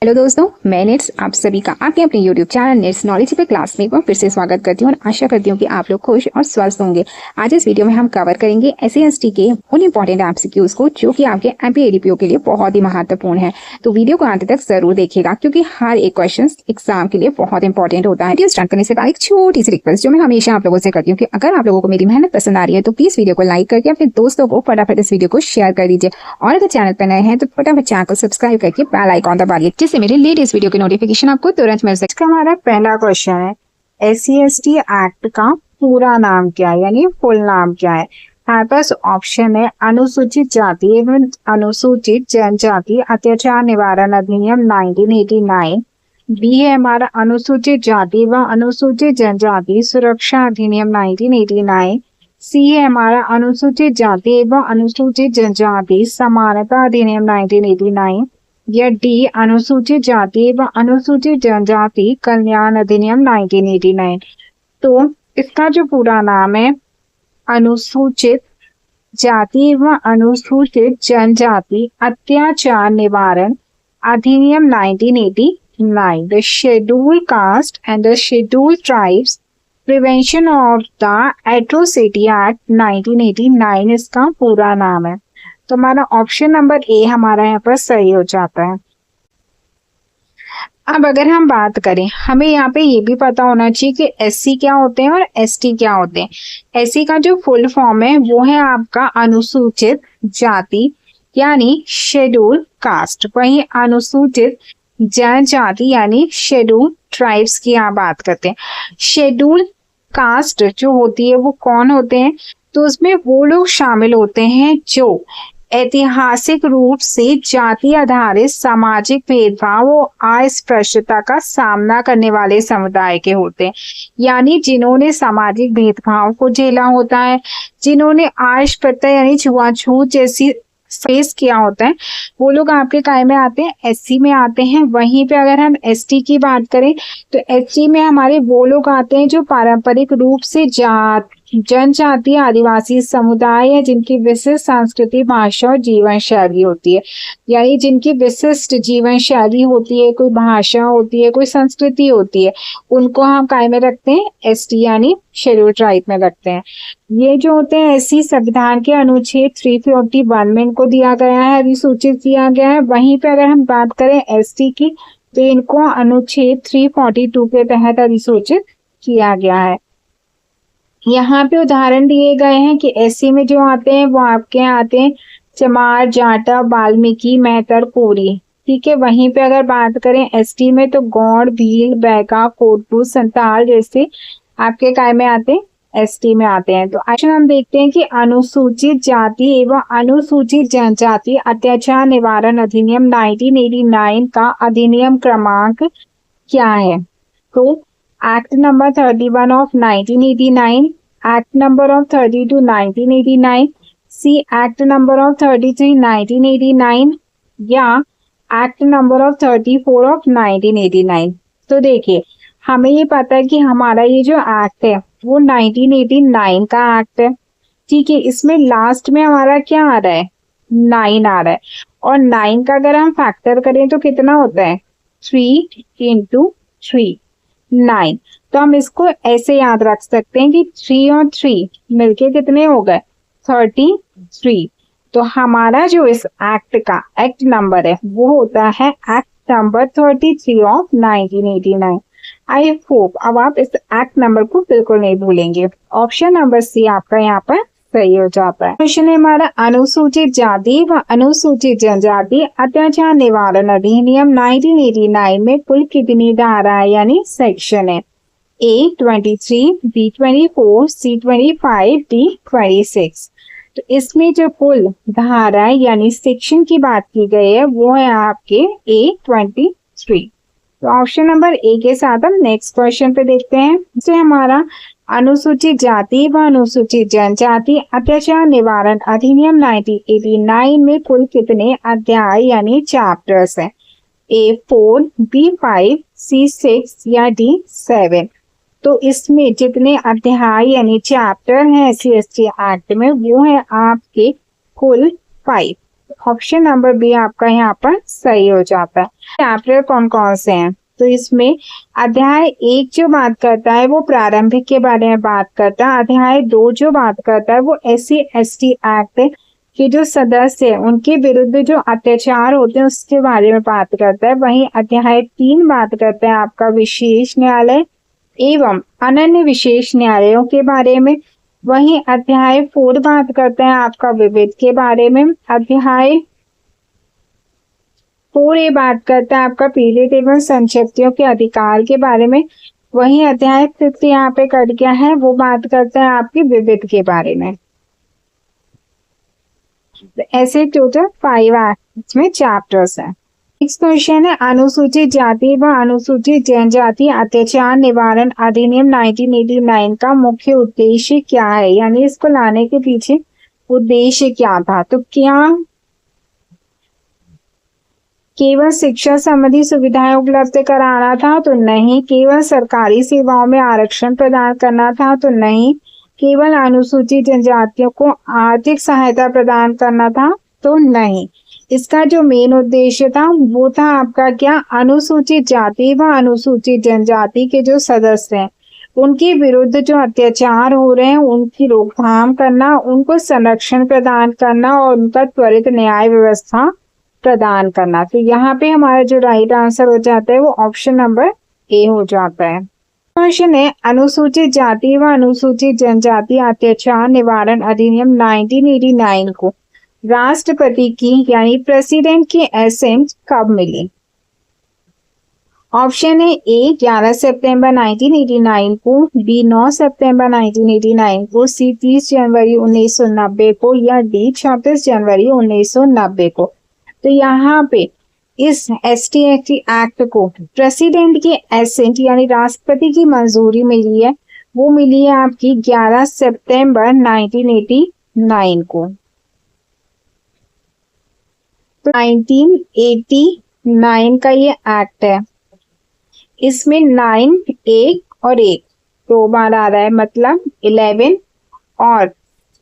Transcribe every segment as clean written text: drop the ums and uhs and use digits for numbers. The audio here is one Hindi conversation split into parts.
हेलो दोस्तों, मैं नेट्स आप सभी का आपके अपने यूट्यूब चैनल नेट्स नॉलेज पे क्लास में फिर से स्वागत करती हूँ और आशा करती हूँ कि आप लोग खुश और स्वस्थ होंगे। आज इस वीडियो में हम कवर करेंगे SC/ST के उन इंपॉर्टेंट MCQs को जो कि आपके MP-ADPO के लिए बहुत ही महत्वपूर्ण है। तो वीडियो को अंत तक जरूर देखिएगा क्योंकि हर एक क्वेश्चन एग्जाम के लिए बहुत इंपॉर्टेंट होता है। वीडियो स्टार्ट करने से पहले एक छोटी सी रिक्वेस्ट जो मैं हमेशा आप लोगों से करती हूँ कि अगर आप लोगों को मेरी मेहनत पसंद आ रही है तो प्लीज वीडियो को लाइक करके अपने दोस्तों को फटाफट इस वीडियो को शेयर कर दीजिए और अगर चैनल पर नए हैं तो फटाफट चैनल को सब्सक्राइब करके बेल आइकॉन दबा दीजिए जिससे मेरे लेटेस्ट वीडियो की नोटिफिकेशन आपको तुरंत मिल सके। हमारा पहला क्वेश्चन है SC/ST एक्ट का पूरा नाम क्या है, यानी फुल नाम क्या है। हमारे पास ऑप्शन है अनुसूचित जाति एवं अनुसूचित जनजाति अत्याचार निवारण अधिनियम 1989। बी है हमारा अनुसूचित जाति व अनुसूचित जनजाति सुरक्षा अधिनियम 1989। सी है हमारा अनुसूचित जाति एवं अनुसूचित जनजाति समानता अधिनियम 1989 या डी अनुसूचित जाति एवं अनुसूचित जनजाति कल्याण अधिनियम 1989। तो इसका जो पूरा नाम है अनुसूचित जाति एवं अनुसूचित जनजाति अत्याचार निवारण अधिनियम 1989, the schedule caste and the schedule tribes prevention of the atrocity act 1989 इसका पूरा नाम है। तो हमारा ऑप्शन नंबर ए हमारा यहाँ पर सही हो जाता है। अब अगर हम बात करें, हमें यहाँ पे ये भी पता होना चाहिए कि SC क्या होते हैं और ST क्या होते हैं। SC का जो फुल फॉर्म है वो है आपका अनुसूचित जाति यानी शेड्यूल कास्ट, वहीं अनुसूचित जनजाति यानी शेड्यूल ट्राइब्स की यहाँ बात करते हैं। शेड्यूल कास्ट जो होती है वो कौन होते हैं, तो उसमें वो लोग शामिल होते हैं जो ऐतिहासिक रूप से जाति आधारित सामाजिक भेदभाव और अस्पृश्यता का सामना करने वाले समुदाय के होते हैं, यानी जिन्होंने सामाजिक भेदभाव को झेला होता है, जिन्होंने अस्पृश्यता यानी छुआछूत जैसी फेस किया होता है, वो लोग आपके काय में आते हैं, SC में आते हैं। वहीं पे अगर हम ST की बात करें तो ST में हमारे वो लोग आते हैं जो पारंपरिक रूप से जनजातीय आदिवासी समुदाय है, जिनकी विशिष्ट सांस्कृतिक भाषा और जीवन शैली होती है, यानी जिनकी विशिष्ट जीवन शैली होती है, कोई भाषा होती है, कोई संस्कृति होती है, उनको हम काय में रखते हैं ST यानी शेड्यूल ट्राइब में रखते हैं। ये जो होते हैं SC संविधान के अनुच्छेद 341 में इनको दिया गया है, अधिसूचित किया गया है। वहीं पे अगर हम बात करें ST की तो इनको अनुच्छेद 342 के तहत अधिसूचित किया गया है। यहाँ पे उदाहरण दिए गए हैं कि SC में जो आते हैं वो आपके यहाँ आते हैं चमार, जाटा, वाल्मीकि, मेहतर, कोरी, ठीक है। वहीं पे अगर बात करें ST में तो गौड़, भील, बैगा, कोटू, संताल जैसे आपके काय में आते हैं ST में आते हैं। तो आज हम देखते हैं कि अनुसूचित जाति एवं अनुसूचित जनजाति अत्याचार निवारण अधिनियम 1989 का अधिनियम क्रमांक क्या है। तो act number 31 of 1989, act number of 32 1989, सी एक्ट नंबर ऑफ 33 1989 या एक्ट नंबर ऑफ 34 ऑफ 1989। तो देखिए हमें ये पता है कि हमारा ये जो एक्ट है वो 1989 का एक्ट है, ठीक है। इसमें लास्ट में हमारा क्या आ रहा है, 9 आ रहा है, और 9 का अगर हम फैक्टर करें तो कितना होता है 3 × 3 9। तो हम इसको ऐसे याद रख सकते हैं कि 3 और 3 मिलके कितने हो गए 33। तो हमारा जो इस एक्ट का एक्ट नंबर है वो होता है act number 33 of 1989। I hope अब आप इस एक्ट नंबर को बिल्कुल नहीं भूलेंगे। ऑप्शन नंबर सी आपका यहाँ पर सही हो जाता है। क्वेश्चन है हमारा अनुसूचित जाति व अनुसूचित जनजाति अत्याचार निवारण अधिनियम 1989 में कुल कितनी धाराएं यानी सेक्शन है। A 23, B 24, C 25, D 26। तो इसमें जो कुल धाराएं यानी सेक्शन की बात की गई है वो है आपके A 23। तो ऑप्शन नंबर ए के साथ हम नेक्स्ट क्वेश्चन पे देखते हैं। इससे हमारा अनुसूचित जाति व अनुसूचित जनजाति अत्याचार निवारण अधिनियम 1989 में कुल कितने अध्याय यानी चैप्टर्स हैं। A 4, B 5, C 6 या D 7। तो इसमें जितने अध्याय यानी चैप्टर हैं SC/ST एक्ट में वो है आपके कुल 5। ऑप्शन नंबर बी आपका यहाँ पर सही हो जाता है। चैप्टर कौन कौन से हैं? तो इसमें अध्याय 1 जो बात करता है वो प्रारंभिक के बारे में बात करता है। अध्याय 2 जो बात करता है वो SC/ST एक्ट के जो सदस्य हैं उनके विरुद्ध जो अत्याचार होते हैं उसके बारे में बात करता है। वहीं अध्याय 3 बात करता है आपका विशेष न्यायालय एवं अनन्य विशेष न्यायालयों के बारे में। वहीं अध्याय 4 बात करते हैं आपका विविध के बारे में। अध्याय 4A बात करता है आपका पीड़ित एवं संक्षिप्तियों के अधिकार के बारे में। वहीं अध्याय 5 यहाँ पे कर गया है वो बात करता है आपके विविध के बारे में। ऐसे टोटल 5 एक्ट में चैप्टर्स हैं। नेक्स्ट क्वेश्चन है अनुसूचित जाति व अनुसूचित जनजाति अत्याचार निवारण अधिनियम 1989 का मुख्य उद्देश्य क्या है, यानी इसको लाने के पीछे उद्देश्य क्या था? तो क्या केवल शिक्षा संबंधी सुविधाएं उपलब्ध कराना था? तो नहीं। केवल सरकारी सेवाओं में आरक्षण प्रदान करना था? तो नहीं। केवल अनुसूचित जनजातियों को आर्थिक सहायता प्रदान करना था? तो नहीं। इसका जो मेन उद्देश्य था वो था आपका क्या, अनुसूचित जाति व अनुसूचित जनजाति के जो सदस्य हैं उनके विरुद्ध जो अत्याचार हो रहे हैं उनकी रोकथाम करना, उनको संरक्षण प्रदान करना और उनका त्वरित न्याय व्यवस्था प्रदान करना। तो यहाँ पे हमारा जो राइट आंसर हो जाता है वो ऑप्शन नंबर ए हो जाता है। क्वेश्चन है अनुसूचित जाति व अनुसूचित जनजाति अत्याचार निवारण अधिनियम 1989 को राष्ट्रपति की यानी प्रेसिडेंट की एसेंट कब मिली? ऑप्शन है ए 11 सितंबर 1989 को, बी 9 सितंबर 1989 को, सी 30 जनवरी 1990 को या डी 26 जनवरी 1990 को। तो यहाँ पे इस ST/ST एक्ट को प्रेसिडेंट की एसेंट यानी राष्ट्रपति की मंजूरी मिली है, वो मिली है आपकी 11 सितंबर 1989 को। तो 1989 का ये एक्ट है, इसमें 9 1 और 1 दो बार आ रहा है, मतलब 11 और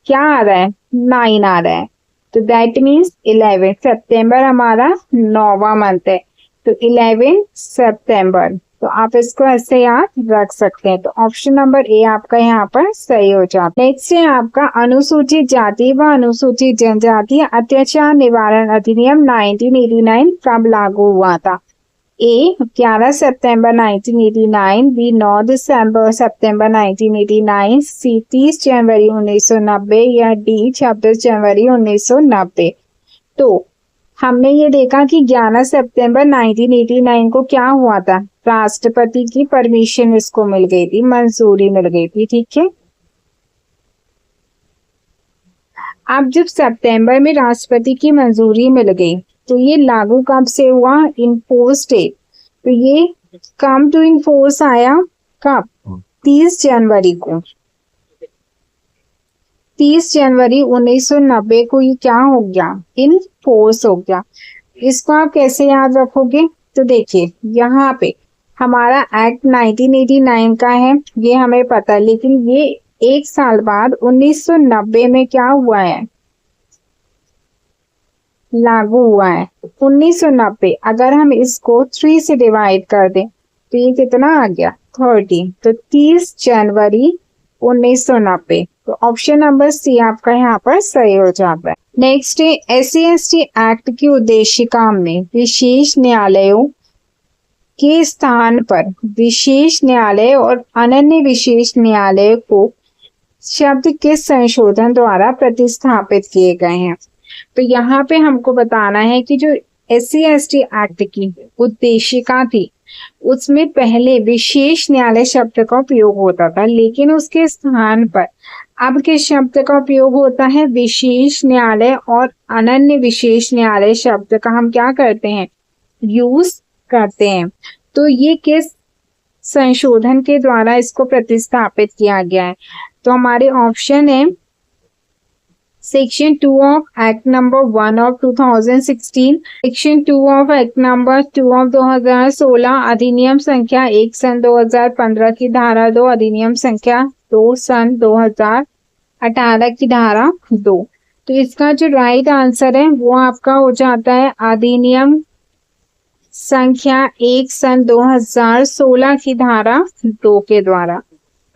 क्या आ रहा है 9 आ रहा है। तो दैट मीन्स 11 सितंबर हमारा 9वां मंथ है, तो 11 सितंबर। तो आप इसको ऐसे याद रख सकते हैं। तो ऑप्शन नंबर ए आपका यहाँ पर सही हो जाता है। नेक्स्ट है आपका अनुसूचित जाति व अनुसूचित जनजाति अत्याचार निवारण अधिनियम 1989 कब लागू हुआ था? ए 11 सितंबर 1989, बी 9 दिसंबर सितंबर 1989, सी 30 जनवरी 1990 या डी 26 जनवरी 1990। तो हमने ये देखा कि 11 सितंबर 1989 को क्या हुआ था, राष्ट्रपति की परमिशन इसको मिल गई थी, मंजूरी मिल गई थी, ठीक है। अब जब सितंबर में राष्ट्रपति की मंजूरी मिल गई तो ये लागू कब से हुआ, इन फोर्स डेट। तो ये कम टू इन फोर्स आया कब, 30 जनवरी को। 30 जनवरी 1990 को ये क्या हो गया, इन फोर्स हो गया। इसको आप कैसे याद रखोगे? तो देखिए यहाँ पे हमारा एक्ट 1989 का है, ये हमें पता है, लेकिन ये एक साल बाद 1990 में क्या हुआ है, लागू हुआ है 1990। अगर हम इसको 3 से डिवाइड कर दें तो ये कितना आ गया 30। तो 30 जनवरी 1990। तो ऑप्शन नंबर सी आपका यहाँ पर सही हो जाता है। नेक्स्ट है SC/ST एक्ट की उद्देशिका में विशेष न्यायालयों के स्थान पर विशेष न्यायालय और अनन्य विशेष न्यायालय को शब्द के संशोधन द्वारा प्रतिस्थापित किए गए हैं। तो यहाँ पे हमको बताना है कि जो SC/ST एक्ट की उद्देशिका थी उसमें पहले विशेष न्यायालय शब्द का उपयोग होता था, लेकिन उसके स्थान पर अब किस शब्द का उपयोग होता है, विशेष न्यायालय और अनन्य विशेष न्यायालय शब्द का हम क्या करते हैं, यूज करते हैं। तो ये किस संशोधन के द्वारा इसको प्रतिस्थापित किया गया है? तो हमारे ऑप्शन है section 2 of act number 1 of 2016, section 2 of act number 2 of 2016, अधिनियम संख्या 1 सन 2015 की धारा 2, अधिनियम संख्या 2 सन 2018 की धारा 2। तो इसका जो राइट आंसर है वो आपका हो जाता है अधिनियम संख्या 1 सन 2016 की धारा 2 के द्वारा।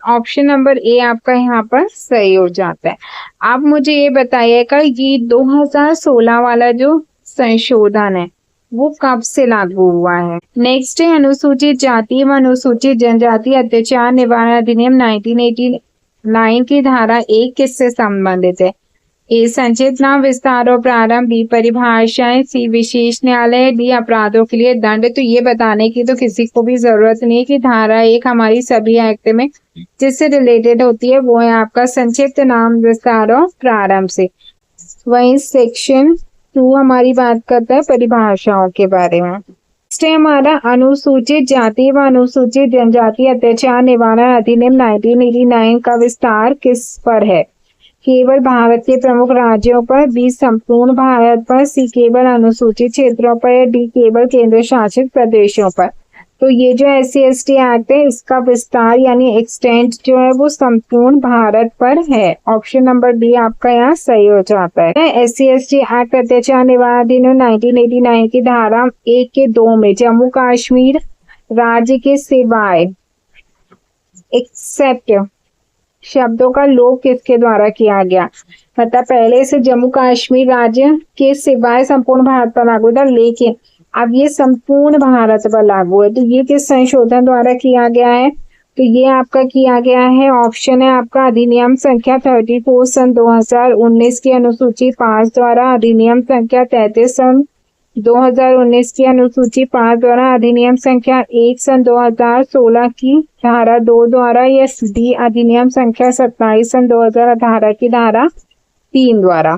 ऑप्शन नंबर ए आपका यहाँ पर सही हो जाता है। आप मुझे ये बताइएगा ये 2016 वाला जो संशोधन है वो कब से लागू हुआ है। नेक्स्ट है अनुसूचित जाति व अनुसूचित जनजाति अत्याचार निवारण अधिनियम 1989 की धारा 1 किससे संबंधित है। ए संचित नाम विस्तार और प्रारंभ, बी परिभाषाएं, सी विशेष न्यायालय, डी अपराधों के लिए दंड। तो ये बताने की तो किसी को भी जरूरत नहीं है कि धारा 1 हमारी सभी एक्ट में जिससे रिलेटेड होती है वो है आपका संक्षिप्त नाम विस्तार और प्रारंभ से। वहीं सेक्शन 2 हमारी बात करता है परिभाषाओं के बारे में। नेक्स्ट है हमारा अनुसूचित जाति व अनुसूचित जनजाति अत्याचार निवारण अधिनियम 1989 का विस्तार किस पर है। केवल भारत के प्रमुख राज्यों पर, बी संपूर्ण भारत पर, सी केवल अनुसूचित क्षेत्रों पर, डी केवल केंद्र शासित प्रदेशों पर। तो ये जो SC/ST एक्ट है इसका विस्तार यानी एक्सटेंट जो है वो संपूर्ण भारत पर है। ऑप्शन नंबर डी आपका यहाँ सही हो जाता है। SC/ST एक्ट अत्याचार निवारण अधिनियम 1989 की धारा 1 के 2 में जम्मू कश्मीर राज्य के सिवाय एक्सेप्ट शब्दों का लोप किसके द्वारा किया गया। मतलब पहले से जम्मू कश्मीर राज्य के सिवाय संपूर्ण भारत पर लागू था, लेकिन अब ये संपूर्ण भारत पर लागू है। तो ये किस संशोधन द्वारा किया गया है। तो ये आपका किया गया है ऑप्शन है आपका अधिनियम संख्या 34 सन 2019 की अनुसूची 5 द्वारा, अधिनियम संख्या 33 सन 2019 की अनुसूची 5 द्वारा, अधिनियम संख्या 1 सन 2016 की धारा 2 द्वारा, या डी अधिनियम संख्या 27 सन 2018 की धारा 3 द्वारा।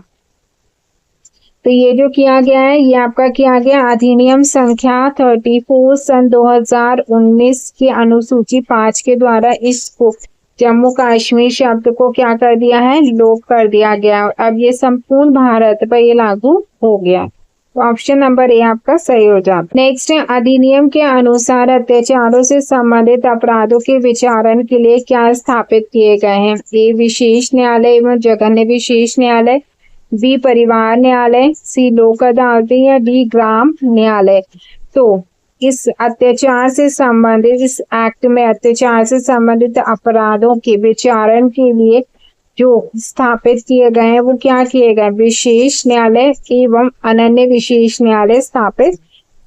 तो ये जो किया गया है ये आपका किया गया अधिनियम संख्या 34 सन 2019 की अनुसूची 5 के द्वारा इसको जम्मू कश्मीर शब्द को क्या कर दिया है, लोप कर दिया गया। अब ये संपूर्ण भारत पर ये लागू हो गया। तो ऑप्शन नंबर ए आपका सही हो जाता है। नेक्स्ट है अधिनियम के अनुसार अत्याचारों से संबंधित अपराधों के विचारण के लिए क्या स्थापित किए गए हैं। ए विशेष न्यायालय एवं जघन्य विशेष न्यायालय, बी परिवार न्यायालय, सी लोक अदालतें, या डी ग्राम न्यायालय। तो इस अत्याचार से संबंधित इस एक्ट में अत्याचार से संबंधित अपराधों के विचारण के लिए जो स्थापित किए गए हैं वो क्या किए गए, विशेष न्यायालय एवं अनन्य विशेष न्यायालय स्थापित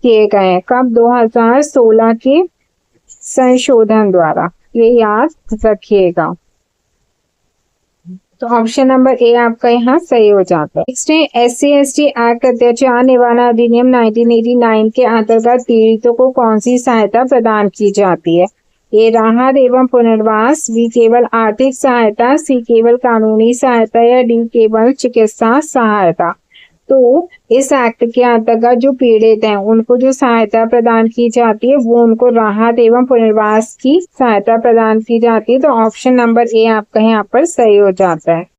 किए गए हैं। कब, 2016 के संशोधन द्वारा। ये याद रखिएगा। तो ऑप्शन नंबर ए आपका यहाँ सही हो जाता है। नेक्स्ट है SC/ST एक्ट अत्याचार निवारण अधिनियम 1989 के अंतर्गत पीड़ितों को कौन सी सहायता प्रदान की जाती है। ए राहत एवं पुनर्वास, बी केवल आर्थिक सहायता, सी केवल कानूनी सहायता, या डी केवल चिकित्सा सहायता। तो इस एक्ट के अंतर्गत जो पीड़ित हैं उनको जो सहायता प्रदान की जाती है वो उनको राहत एवं पुनर्वास की सहायता प्रदान की जाती है। तो ऑप्शन नंबर ए आपका यहाँ पर सही हो जाता है।